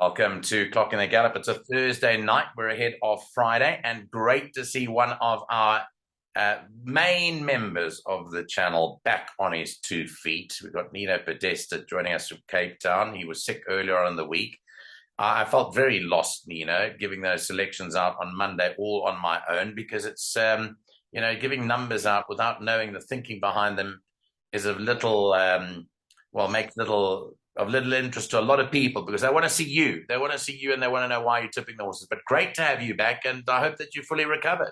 Welcome to Clock in the Gallop. It's a Thursday night. We're ahead of Friday, and great to see one of our main members of the channel back on his 2 feet. We've got Nino Podesta joining us from Cape Town. He was sick earlier on in the week. I felt very lost, Nino, giving those selections out on Monday all on my own, because it's, giving numbers out without knowing the thinking behind them is of little, makes little interest to a lot of people, because they want to see you. They want to see you and they want to know why you're tipping the horses. But great to have you back, and I hope that you're fully recovered.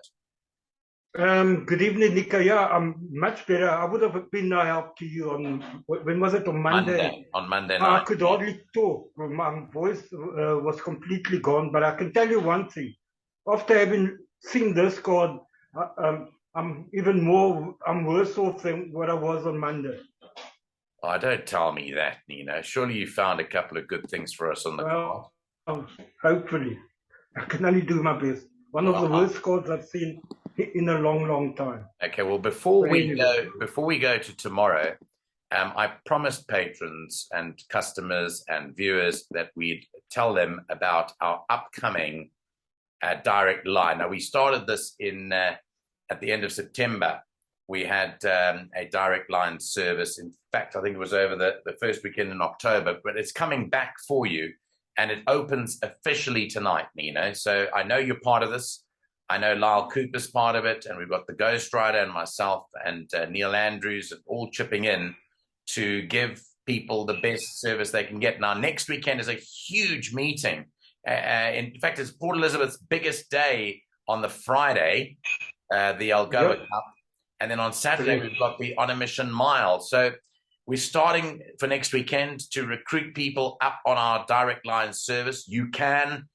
Good evening, Nico. Yeah, I'm much better. I would have been no help to you on, when was it, on Monday? On Monday night. I could hardly talk. My voice was completely gone. But I can tell you one thing. After having seen this card, I'm worse off than what I was on Monday. Oh, don't tell me that, Nino. Surely you found a couple of good things for us on the card. Hopefully. I can only do my best. One of the worst cards I've seen in a long time. Okay, well, before we go to tomorrow, I promised patrons and customers and viewers that we'd tell them about our upcoming direct line. Now, we started this at the end of September. We had a direct line service. In fact, I think it was over the first weekend in October, but it's coming back for you, and it opens officially tonight, Nino. So I know you're part of this. I know Lyall Cooper's part of it, and we've got the Ghost Rider and myself and Neil Andrews all chipping in to give people the best service they can get. Now, next weekend is a huge meeting. In fact, it's Port Elizabeth's biggest day on the Friday, the Algoa Cup. And then on Saturday, we've got the On a Mission Mile. So we're starting for next weekend to recruit people up on our direct line service. You can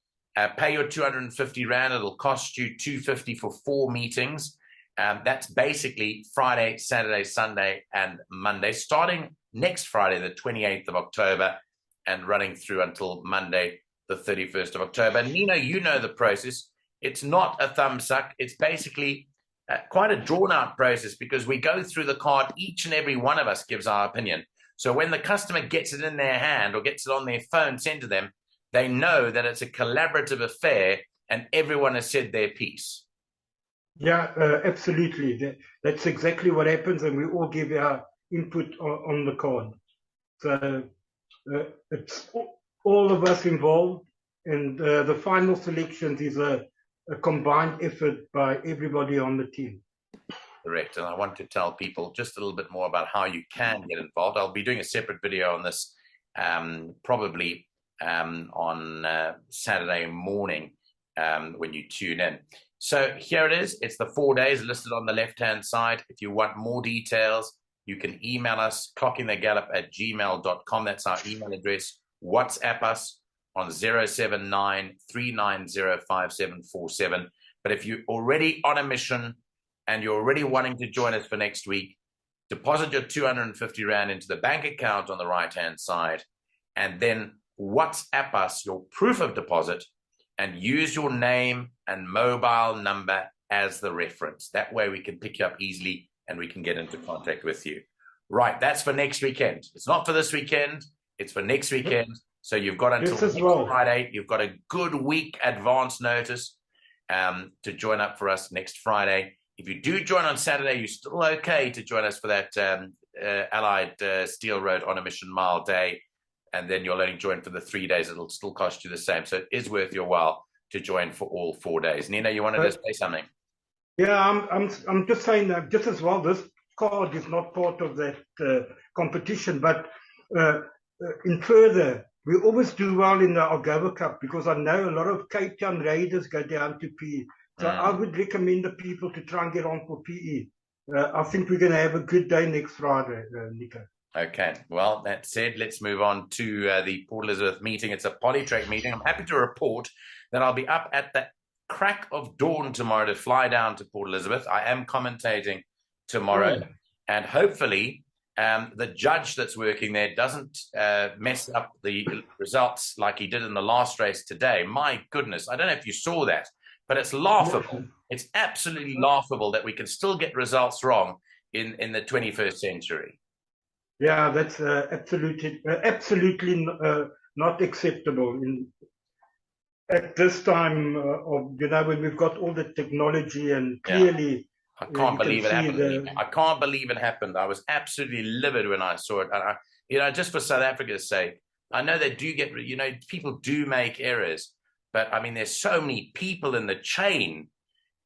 pay your 250 Rand. It'll cost you 250 for 4 meetings. That's basically Friday, Saturday, Sunday, and Monday, starting next Friday, the 28th of October, and running through until Monday, the 31st of October. And Nino, you know the process. It's not a thumb suck. It's basically quite a drawn-out process, because we go through the card. Each and every one of us gives our opinion. So when the customer gets it in their hand or gets it on their phone sent to them, they know that it's a collaborative affair and everyone has said their piece. Yeah, absolutely. That's exactly what happens, and we all give our input on the card. So it's all of us involved, and the final selections is a combined effort by everybody on the team. Correct. And I want to tell people just a little bit more about how you can get involved. I'll be doing a separate video on this probably on Saturday morning when you tune in. So here it is. It's the 4 days listed on the left-hand side. If you want more details, you can email us, clockingthegallop@gmail.com. That's our email address. WhatsApp us on 079-390-5747. But if you're already on a mission and you're already wanting to join us for next week, deposit your 250 Rand into the bank account on the right-hand side, and then WhatsApp us your proof of deposit and use your name and mobile number as the reference. That way we can pick you up easily and we can get into contact with you. Right, that's for next weekend. It's not for this weekend, it's for next weekend. So you've got until next Friday. You've got a good week advance notice to join up for us next Friday. If you do join on Saturday, you're still okay to join us for that Allied Steel Road On a Mission Mile day. And then you'll only join for the 3 days. It'll still cost you the same. So it is worth your while to join for all 4 days. Nina, you wanted to say something? Yeah, I'm just saying that just as well, this card is not part of that competition. But in further, we always do well in the Algoa Cup, because I know a lot of Cape Town Raiders go down to PE. So I would recommend the people to try and get on for PE. I think we're going to have a good day next Friday, Nico. Okay, well, that said, let's move on to the Port Elizabeth meeting. It's a Polytrack meeting. I'm happy to report that I'll be up at the crack of dawn tomorrow to fly down to Port Elizabeth. I am commentating tomorrow, and hopefully the judge that's working there doesn't mess up the results like he did in the last race today. My goodness, I don't know if you saw that, but it's laughable. It's absolutely laughable that we can still get results wrong in the 21st century. Yeah, that's absolutely not acceptable at this time of, when we've got all the technology and clearly I can't believe it happened. the. I can't believe it happened. I was absolutely livid when I saw it. And just for South Africa's sake, I know they do get, people do make errors, but I mean, there's so many people in the chain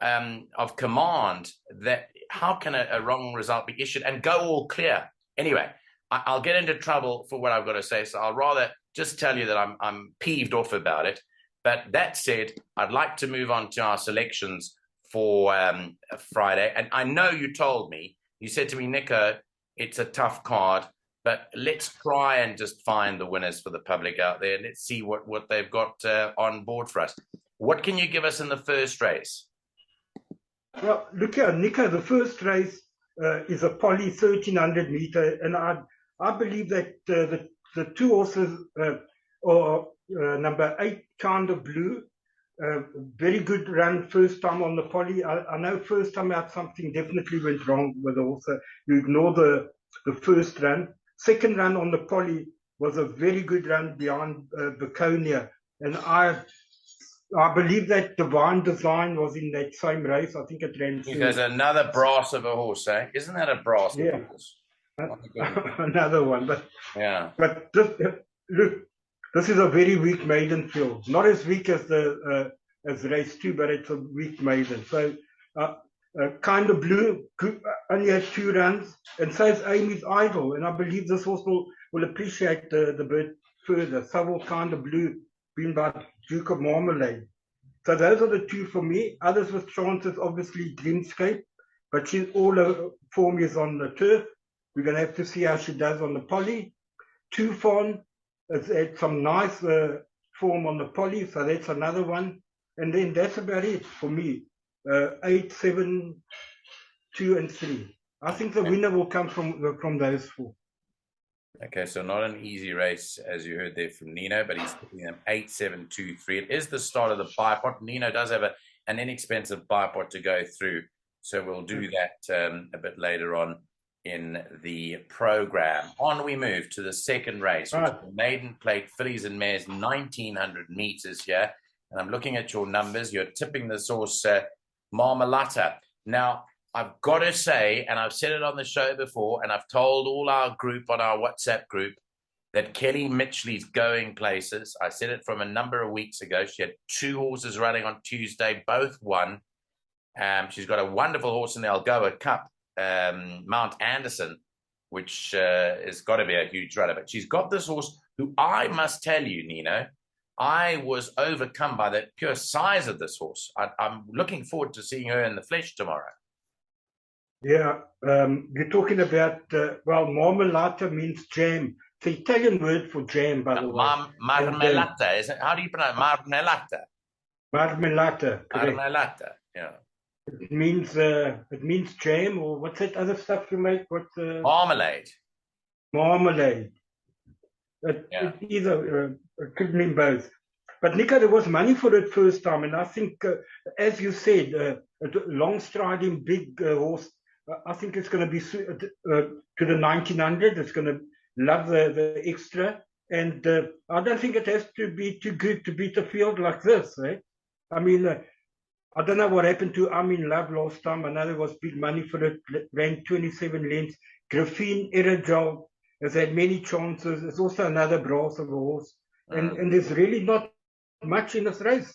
of command that how can a wrong result be issued and go all clear? Anyway, I'll get into trouble for what I've got to say, so I'll rather just tell you that I'm peeved off about it. But that said, I'd like to move on to our selections for Friday. And I know you told me, you said to me, Nico, it's a tough card, but let's try and just find the winners for the public out there. Let's see what they've got on board for us. What can you give us in the first race? Well, look here, Nico, the first race is a Poly 1300 meter, and I believe that the two horses are number 8, Kind of Blue, very good run first time on the Poly. I know first time out something definitely went wrong with the horse. You ignore the first run. Second run on the Poly was a very good run behind Baconia, and I believe that Divine Design was in that same race. I think it ran. There's another brass of a horse, eh? Isn't that a brass of a horse? Another one, but yeah. But look, this is a very weak maiden field. Not as weak as the as race 2, but it's a weak maiden. So Kind of Blue only had 2 runs, and so is Amy's Idol. And I believe this horse will appreciate the bird further. So will Kind of Blue, being by Duke of Marmalade. So those are the 2 for me. Others with chances, obviously Dreamscape, but all her form is on the turf. We're going to have to see how she does on the Poly. Tufon has had some nice form on the Poly, so that's another one. And then that's about it for me. 8, 7, 2, and 3. I think the winner will come from those 4. Okay, so not an easy race, as you heard there from Nino, but he's picking them 8, 7, 2, 3. It is the start of the bipod. Nino does have an inexpensive bipod to go through, so we'll do that a bit later on in the program. On we move to the second race, which is the Maiden Plate Fillies and Mares, 1900 meters here. And I'm looking at your numbers. You're tipping this horse Marmalata. Now, I've got to say, and I've said it on the show before, and I've told all our group on our WhatsApp group that Kelly Mitchley's going places. I said it from a number of weeks ago. She had 2 horses running on Tuesday, both won. She's got a wonderful horse in the Algoa Cup, Mount Anderson, which has got to be a huge runner. But she's got this horse who, I must tell you, Nino, I was overcome by the pure size of this horse. I'm looking forward to seeing her in the flesh tomorrow. Yeah, you're talking about, Marmalata means jam. It's the Italian word for jam, by the way. Marmelata, is it? How do you pronounce Marmelata? Marmelata, correct. Marmelata, yeah. It means jam, or what's that other stuff you make? Marmalade. Marmalade. It could mean both. But Nico, there was money for it first time, and I think, as you said, a long striding big horse. I think it's going to be to the 1900. It's going to love the extra, and I don't think it has to be too good to beat a field like this. Right? I mean, I don't know what happened to I'm in Love last time. I know there was big money for it. Ran 27 lengths. Graphene Aerogel has had many chances. It's also another brass of a horse, and there's really not much in this race.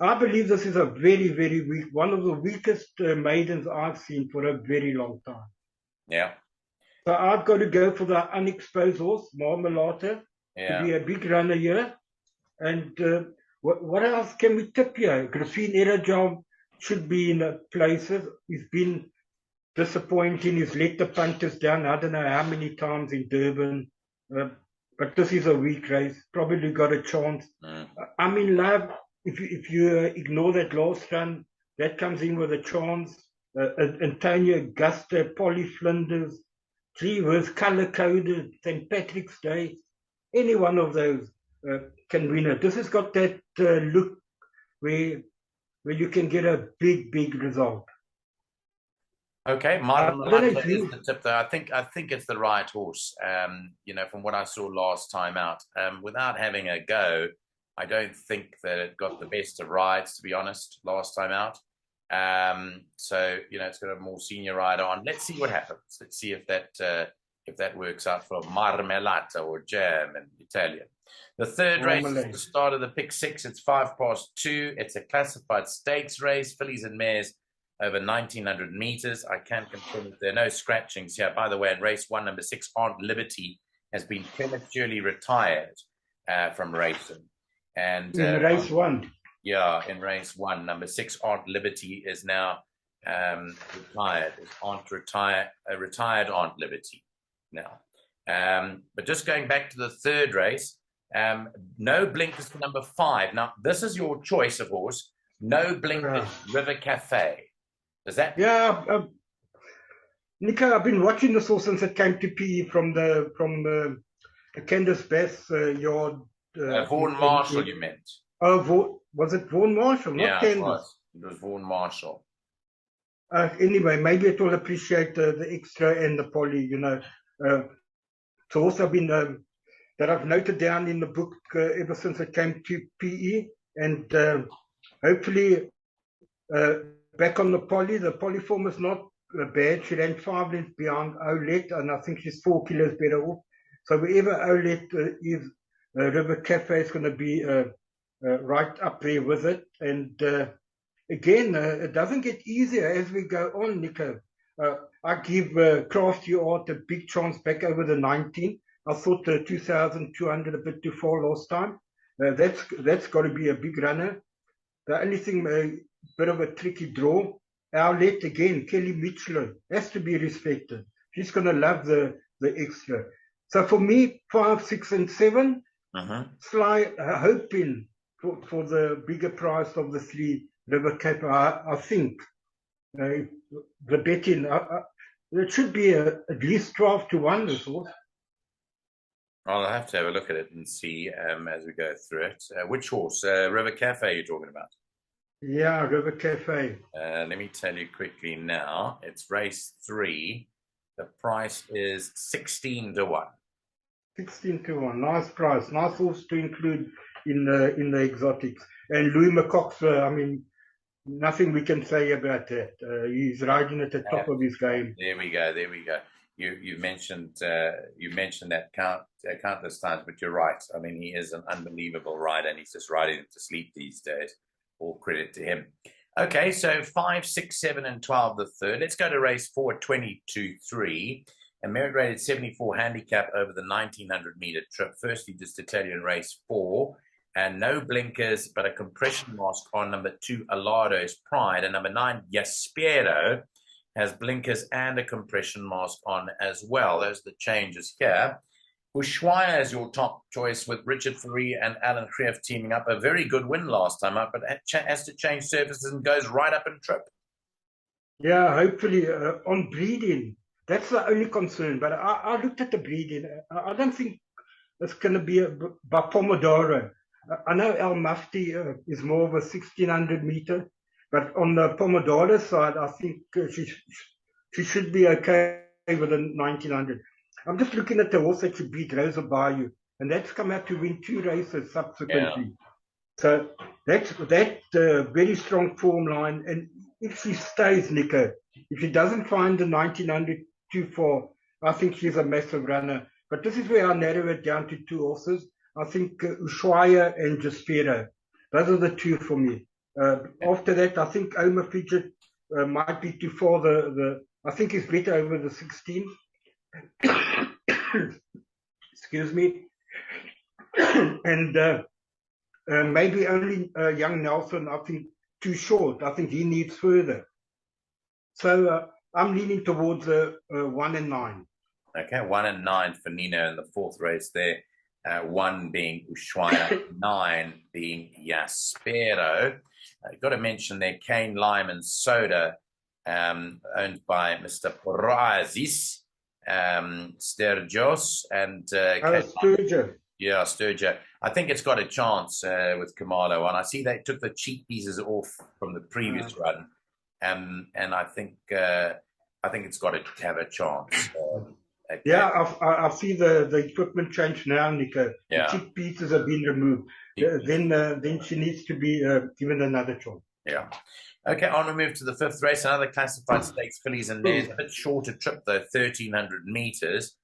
I believe this is a very, very weak, one of the weakest maidens I've seen for a very long time. Yeah. So I've got to go for the unexposed horse, Marmalata, to be a big runner here. And what else can we tip here? Graphene Aerogel should be in places. He's been disappointing. He's let the punters down. I don't know how many times in Durban. But this is a weak race. Probably got a chance. I'm in Love. If you ignore that last run, that comes in with a chance. Antonio Augusta, Polly Flinders, Trevors, Color Coded, St. Patrick's Day. Any one of those can win it. This has got that look where you can get a big, big result. Okay, I don't know Marmalata if is you. the tip though. I think it's the right horse. From what I saw last time out. Without having a go, I don't think that it got the best of rides, to be honest, last time out. It's got a more senior rider on. Let's see what happens. Let's see if that works out for Marmelata or Jam in Italian. The third race is the Marmalade. start of the pick six. It's 2:05. It's a classified stakes race, fillies and mares over 1900 meters. I can confirm that there are no scratchings here. By the way, in race one, number 6, Aunt Liberty has been prematurely retired from racing. And In race one. yeah, in race one, number 6, Aunt Liberty is now retired. Is retired Aunt Liberty now. But just going back to the third race, no blinkers for number 5. Now, this is your choice of horse. No blinkers, River Cafe. Does that? Yeah, Nico, I've been watching this horse since it came to PE from the Candice Bass yard. Vaughan Marshall, you meant? Oh, was it Vaughan Marshall, not Yeah, Candice? it was Vaughan Marshall. Anyway, maybe it will appreciate the extra and the poly, it's also been that I've noted down in the book ever since it came to PE, and hopefully back on the poly form is not bad. She ran 5 lengths behind Olet, and I think she's 4 kilos better off. So wherever Olet is, River Cafe is going to be right up there with it. And again, it doesn't get easier as we go on, Nico. I give Crafty Art a big chance back over the 19. I thought the 2,200 a bit too far last time. That's got to be a big runner. The only thing, a bit of a tricky draw. Owlet again, Kelly Mitchell has to be respected. She's going to love the extra. So for me, 5, 6, and 7, Sly hoping for the bigger price of the 3 River Cape. I think the betting, it should be at least 12 to 1 this horse. I'll have to have a look at it and see as we go through it. Which horse? River Cafe you're talking about? Yeah, River Cafe. Let me tell you quickly now. It's race 3. The price is 16 to 1. 16 to 1. Nice price. Nice horse to include in the exotics. And Louis McCox, I mean, nothing we can say about that. He's riding at the top of his game. There we go. You mentioned that countless times, but you're right. I mean, he is an unbelievable rider, and he's just riding to sleep these days. All credit to him. Okay, so 5, 6, 7, and 12 the third. Let's go to race 4, 22-3. A merit rated 74 handicap over the 1900 meter trip. Firstly, just to tell you in race 4, and no blinkers, but a compression mask on number 2, Alado's Pride, and number 9, Yaspero, has blinkers and a compression mask on as well. Those are the changes here. Ushuaia is your top choice with Richard Fourie and Alan Krief teaming up. A very good win last time up, but has to change surfaces and goes right up in trip. Yeah, hopefully on breeding. That's the only concern. But I looked at the breeding. I don't think it's going to be by Pomodoro. I know El Mufti is more of a 1600 meter, but on the Pomodoro side, I think she should be okay with the 1900. I'm just looking at the horse that she beat, Rosa Bayou, and that's come out to win 2 races subsequently. Yeah. So that's very strong form line. And if she stays, Nico, if she doesn't find the 1900 too far, I think she's a massive runner. But this is where I narrow it down to 2 horses. I think Ushuaia and Jaspero. Those are the 2 for me. After that, I think Omar Fidget might be too far. I think he's better over the 16. Excuse me. And maybe only young Nelson, I think, too short. I think he needs further. So I'm leaning towards 1 and 9. Okay, 1 and 9 for Nino in the 4th race there. 1 being Ushuaia, 9 being Yaspero. You've got to mention there Cane Lime and Soda, owned by Mr. Porazis, Sturgis, and Sturgis. Yeah, Sturgis. I think it's got a chance with Kamalo, and I see they took the cheap pieces off from the previous run, and I think I think it's got to have a chance. Okay. Yeah, I see the equipment change now, Nico. Yeah. The cheap pieces have been removed. Then she needs to be given another chance. Yeah. Okay, on we move to the fifth race, another classified stakes, fillies and mares, a bit shorter trip though, 1,300 meters.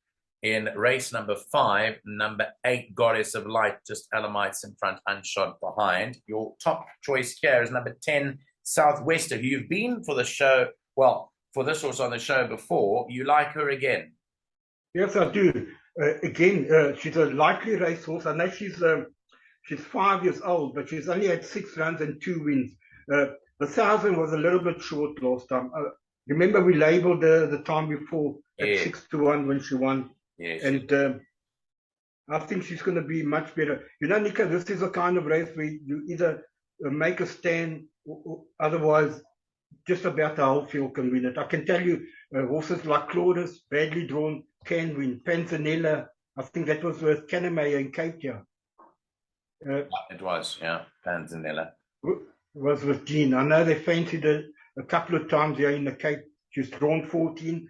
In race number 5, number 8, Goddess of Light, just Alamites in front, Unshot behind. Your top choice here is number 10, Southwester, who you've been for the show, well, for this horse on the show before. You like her again? Yes, I do. Again, she's a likely racehorse. I know she's 5 years old, but she's only had 6 runs and 2 wins. The 1,000 was a little bit short last time. Remember, we labelled the time before at 6-1 when she won. Yes. And I think she's going to be much better. You know, Nico, this is a kind of race where you either make a stand or otherwise just about the whole field can win it. I can tell you, horses like Claudius, badly drawn, can win. Panzanella, I think that was with Canamaya in Cape Town. It was, yeah, Panzanella. Was with Jean. I know they fancied it a couple of times here in the Cape. She's drawn 14.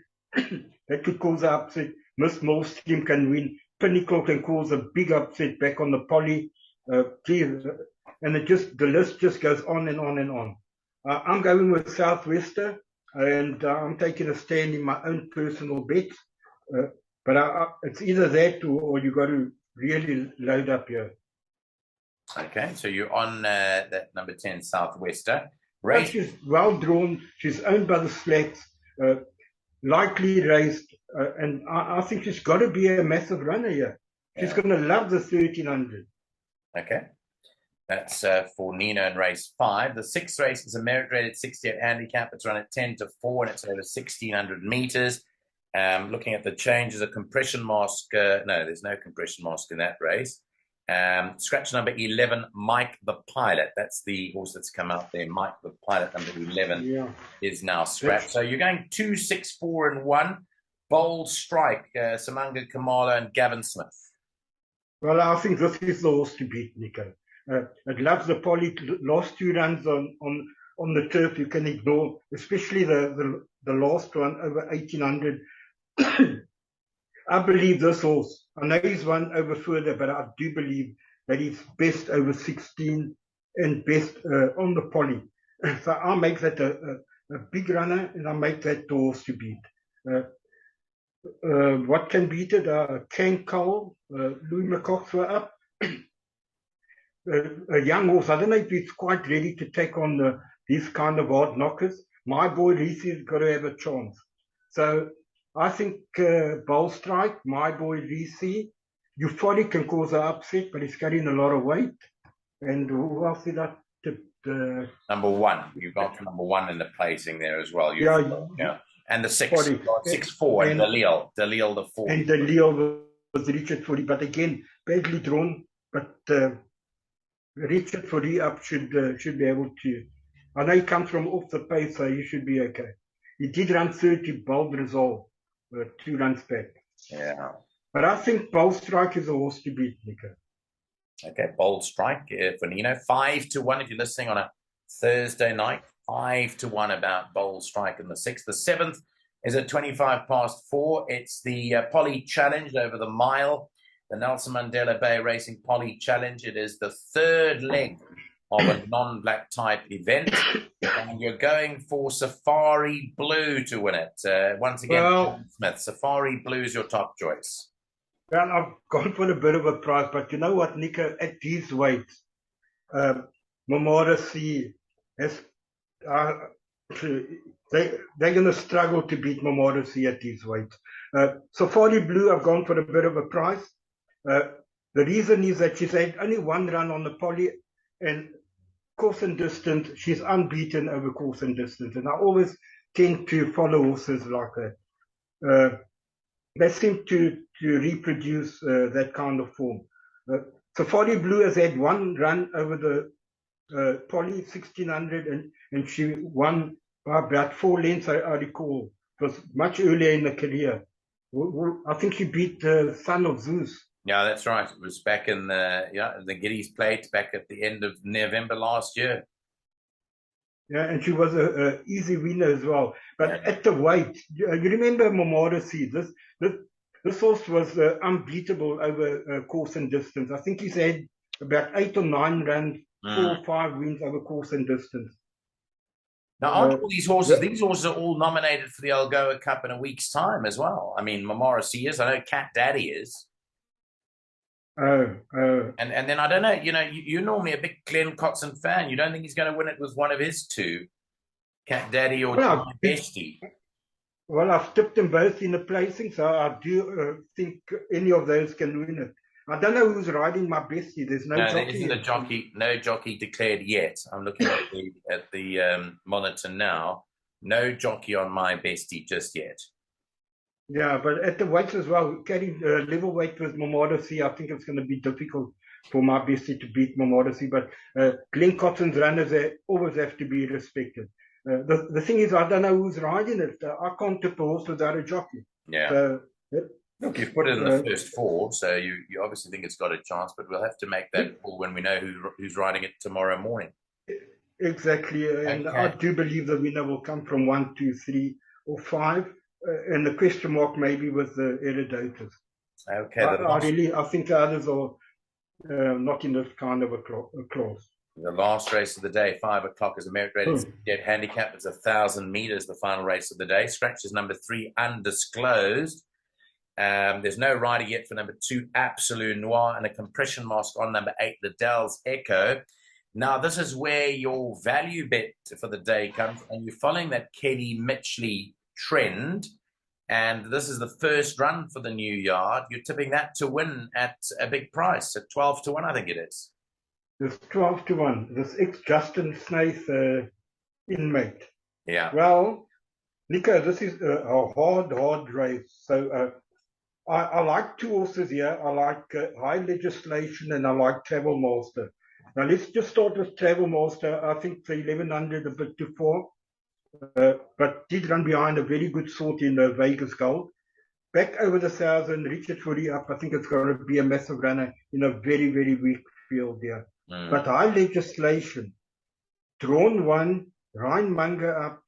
That could cause an upset. Miss Millstream can win. Pinnacle can cause a big upset back on the Poly. And the list just goes on and on and on. I'm going with Southwester, and I'm taking a stand in my own personal bets. But it's either that or you got to really load up here. Okay, so you're on that number 10, Southwester. Race. She's well drawn. She's owned by the Slacks. Likely raced. And I think she's got to be a massive runner here. She's going to love the 1,300. Okay. That's for Nino in race 5. The 6th race is a merit-rated 68 handicap. It's run at 10-4, and it's over 1,600 meters. Looking at the changes, a compression mask. No, there's no compression mask in that race. Scratch number 11, Mike the Pilot. That's the horse that's come out there. Mike the Pilot, number 11, is now scratched. So you're going 2, 6, 4, and 1. Bold Strike, Samanga Kamala and Gavin Smith. Well, I think this is the horse to beat, Nico. It loves the Poly. Last 2 runs on the turf you can ignore, especially the last one over 1,800. I believe this horse. I know he's won over further, but I do believe that he's best over 16 and best on the Poly. So I'll make that a big runner, and I'll make that the horse to beat. What can beat it? Ken Cole, Louis McCox were up. A young horse. I don't know if he's quite ready to take on these kind of hard knockers. My boy Reese's got to have a chance. So I think Bold Strike, my boy Reese, Euphoric can cause an upset, but he's carrying a lot of weight. And who else did I tip? Number 1. You've got number 1 in the placing there as well. Yeah. And the 6, 6-4, and Lyall the 4. And Lyall was Richard Fourie, but again, badly drawn. But Richard Fourie up should be able to. I know he comes from off the pace, so he should be okay. He did run 30, Bold Resolve, 2 runs back. Yeah. But I think Bold Strike is a horse to beat, Nico. Okay, Bold Strike for Nino. 5-1 if you're listening on a Thursday night. 5-1 about Bold Strike in the 6th. The 7th is at 4:25. It's the Poly Challenge over the mile. The Nelson Mandela Bay Racing Poly Challenge. It is the 3rd leg of a non-black type event. And you're going for Safari Blue to win it. Once again, Smith, Safari Blue is your top choice. Well, I've gone for a bit of a price, but you know what, Nico? At these weights, Mamora C has... they're going to struggle to beat Mamora C at these weights. Safari Blue, I've gone for a bit of a price. The reason is that she's had only 1 run on the Poly, and course and distance, she's unbeaten over course and distance. And I always tend to follow horses like that. They seem to reproduce that kind of form. Safari Blue has had 1 run over the Poly 1,600, and she won by about 4 lengths, I recall. It was much earlier in the career. I think she beat the Son of Zeus. Yeah, that's right. It was back in the Giddies Plate back at the end of November last year. Yeah, and she was a easy winner as well. But Yeah. at the weight, you remember Momodasi? This this horse was unbeatable over course and distance. I think he's had about 8 or 9 runs, Mm. 4 or 5 wins over course and distance. Now, aren't Uh, all these horses? the, These horses are all nominated for the Algoa Cup in a week's time as well. I mean, Morrissey is. I know Cat Daddy is. uh, uh, And then I don't know. You're normally a big Glenn Coxon fan. You don't think he's going to win it with one of his two, Cat Daddy or well, My Bestie? I've tipped them both in the placing, so I do think any of those can win it. I don't know who's riding My Bestie. There's no No, there jockey isn't a yet. jockey. No jockey declared yet. I'm looking at the monitor now. No jockey on My Bestie just yet. Yeah, but at the weights as well, carrying level weight with Momodasi, I think it's going to be difficult for My Bestie to beat Momodasi. But Glenn Cotton's runners always have to be respected. The thing is, I don't know who's riding it. I can't tip a horse without a jockey. Yeah. So, look, you've put it in the first four, so you obviously think it's got a chance, but we'll have to make that call when we know who's riding it tomorrow morning. Exactly, and Okay. I do believe the winner will come from 1, 2, 3, or 5, and the question mark maybe with the Herodotus. Okay. I think the others are not in this kind of a clause. The last race of the day, 5 o'clock, is a merit rated handicap. It's 1,000 meters, the final race of the day. Scratch is number 3, undisclosed. There's no rider yet for number 2, Absolute Noir, and a compression mask on number 8, Liddell's Echo. Now, this is where your value bet for the day comes, and you're following that Kelly Mitchley trend. And this is the first run for the new yard. You're tipping that to win at a big price, at 12 to 1, I think it is. It's 12 to 1. This ex-Justin Snaith inmate. Yeah. Well, Nico, this is a hard race. So I like 2 horses here. I like High Legislation and I like Travel Master. Now, let's just start with Travel Master. I think the 1100 a bit too far. But did run behind a very good sort in the Vegas Gold. Back over the 1,000, Richard Fourie up. I think it's going to be a massive runner in a very, very weak field there. But High Legislation, drawn 1, Ryan Munger up.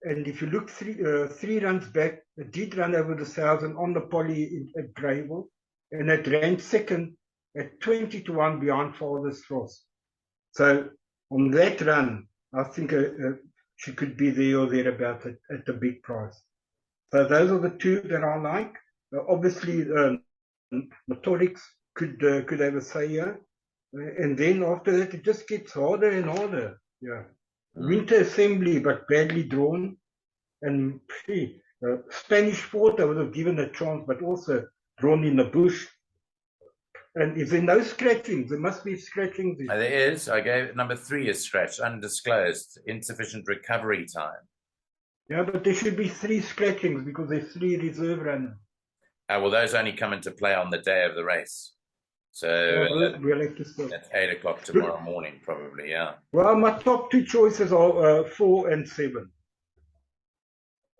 And if you look 3 runs back, it did run over the 1,000 on the poly at Greyville. And it ran second at 20 to 1 behind Father's Frost. So on that run, I think she could be there or thereabouts at the big price. So those are the 2 that I like. Obviously, Motorics could have a say here. And then after that, it just gets harder and harder. Yeah. Winter Assembly, but badly drawn. And Spanish Fort, I would have given a chance, but also drawn in the bush. And if there are no scratchings, there must be scratchings. There is. I gave number 3 is scratched, undisclosed, insufficient recovery time. Yeah, but there should be 3 scratchings because there's 3 reserve runners. Well, those only come into play on the day of the race. So we'll have to start. That's 8 o'clock tomorrow morning, probably, yeah. Well, my top 2 choices are 4 and 7.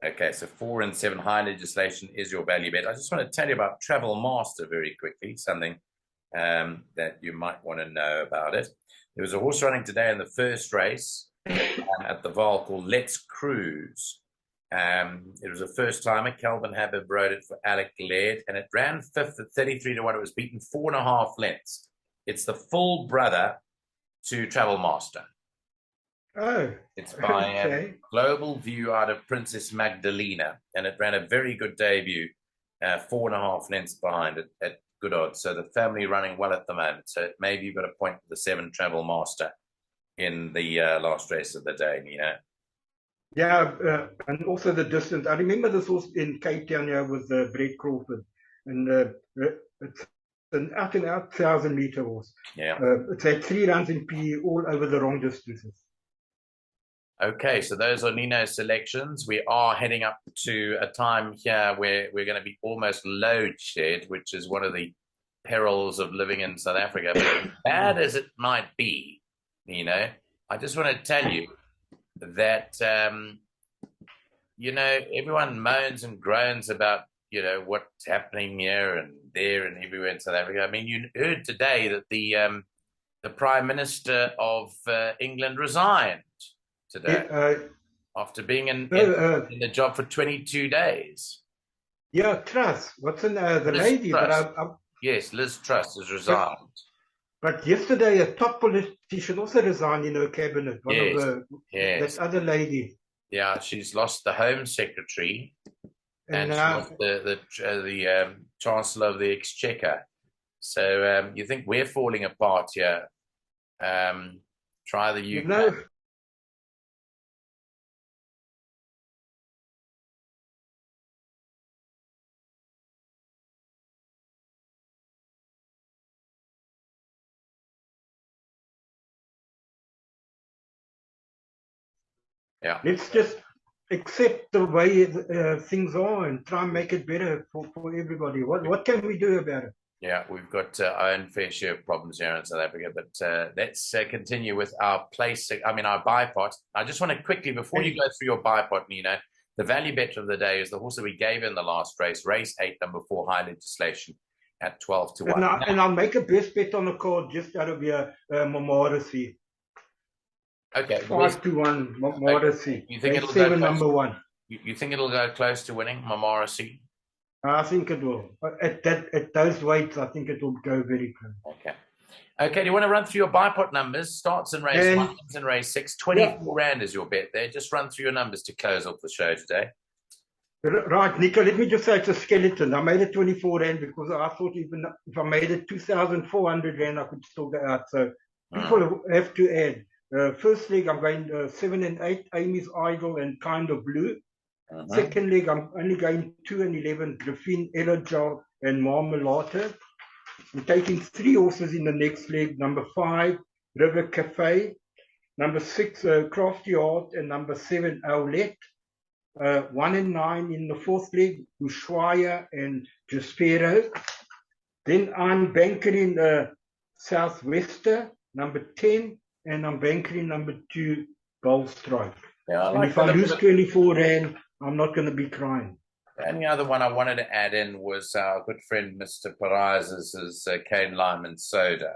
Okay, so 4 and 7, High Legislation is your value bet. I just want to tell you about Travel Master very quickly, something that you might want to know about it. There was a horse running today in the first race at the Val called Let's Cruise. It was a first-timer. Kelvin Habib rode it for Alec Laird, and it ran 5th at 33 to 1. It was beaten 4.5 lengths. It's the full brother to Travel Master. Oh, it's by Global View out of Princess Magdalena, and it ran a very good debut, 4.5 lengths behind it at good odds. So the family running well at the moment. So maybe you've got a point for the 7 Travel Master in the last race of the day, Nino. Yeah, and also the distance. I remember this was in Cape Town here with Brett Crawford, and it's an out-and-out 1,000-meter horse. Yeah, it's had 3 runs in PE all over the wrong distances. Okay, so those are Nino's selections. We are heading up to a time here where we're going to be almost load shed, which is one of the perils of living in South Africa. But as bad as it might be, Nino, I just want to tell you that, everyone moans and groans about, what's happening here and there and everywhere in South Africa. I mean, you heard today that the Prime Minister of England resigned. today after being in the job for 22 days. Yeah, Truss. What's in the lady? But yes, Liz Truss has resigned. But yesterday, a top politician also resigned in her cabinet. One of that other lady. Yeah, she's lost the Home Secretary, and she lost the Chancellor of the Exchequer. So you think we're falling apart here? Try the UK. No. Yeah. Let's just accept the way things are and try and make it better for everybody. What can we do about it? Yeah, we've got our own fair share of problems here in South Africa, but let's continue with our our bipot. I just want to quickly, before you go through your bipot, Nino, the value bet of the day is the horse that we gave in the last race, race 8, number 4, High Legislation, at 12 to 1. And I'll make a best bet on the card just out of your Momorasi. Okay. 5 to 1, Momorasi. You think it'll go number 1. You think it'll go close to winning, Momorasi? I think it will. At those weights, I think it will go very close. Okay. Do you want to run through your bipot numbers? Starts in race 1, ends in race 6. 24 rand is your bet there. Just run through your numbers to close off the show today. Right, Nico, let me just say it's a skeleton. I made it 24 rand because I thought even if I made it 2,400 rand, I could still go out. So people have to add. First leg, I'm going 7 and 8, Amy's Idol and Kind of Blue. Second leg, I'm only going 2 and 11, Griffin, Elajal, and Marmalata. I'm taking 3 horses in the next leg. Number 5, River Cafe. Number 6, Crafty Heart, and number 7, Owlet. 1 and 9 in the fourth leg, Ushuaia and Juspero. Then I'm banking Southwester, number 10, and I'm banking number 2, Gold Strike. Yeah, and if I lose 24 rand, I'm not going to be crying. The only other one I wanted to add in was our good friend Mr. Perez's Cane Lime and Soda.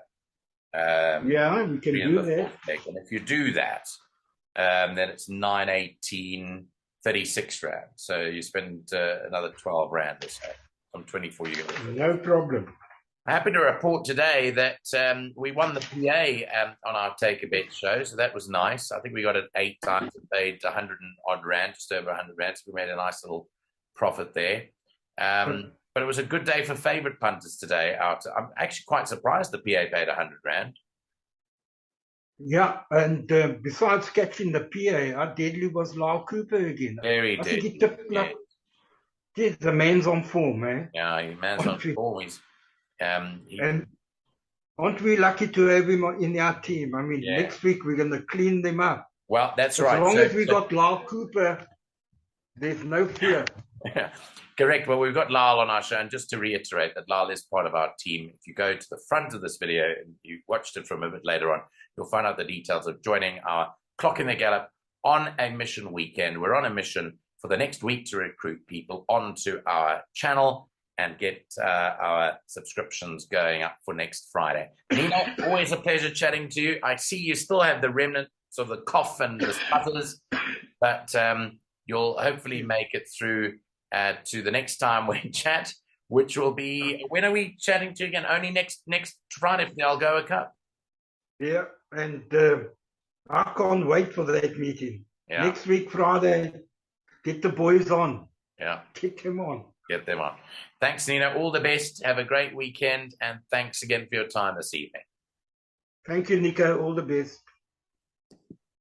Yeah, we can do that. And if you do that, then it's 918. 36 rand. So you spend another 12 rand or so. From 24 you get. No problem. Happy to report today that we won the PA on our Take a Bet show. So that was nice. I think we got it 8 times and paid 100 and odd rand, just over 100 rand. So we made a nice little profit there. But it was a good day for favourite punters today. I'm actually quite surprised the PA paid 100 rand. Yeah, and besides catching the PA, how deadly was Lyall Cooper again? Very deadly. I think he took the man's on form, man. Yeah, man's on form. And aren't we lucky to have him in our team? I mean, next week we're going to clean them up. Well, that's right. As long as we got Lyall Cooper, there's no fear. Correct. Well, we've got Lyall on our show, and just to reiterate that Lyall is part of our team. If you go to the front of this video and you watched it from a bit later on, you'll find out the details of joining our Clock in the Gallop on a mission weekend. We're on a mission for the next week to recruit people onto our channel and get our subscriptions going up for next Friday. Nino, always a pleasure chatting to you. I see you still have the remnants of the cough and the sputters, but you'll hopefully make it through to the next time we chat, which will be, when are we chatting to you again? Only next Friday for the Algoa Cup. Yeah, and I can't wait for that meeting. Yeah. Next week, Friday, get the boys on. Yeah. Get them on. Get them on. Thanks, Nino. All the best. Have a great weekend, and thanks again for your time this evening. Thank you, Nico. All the best.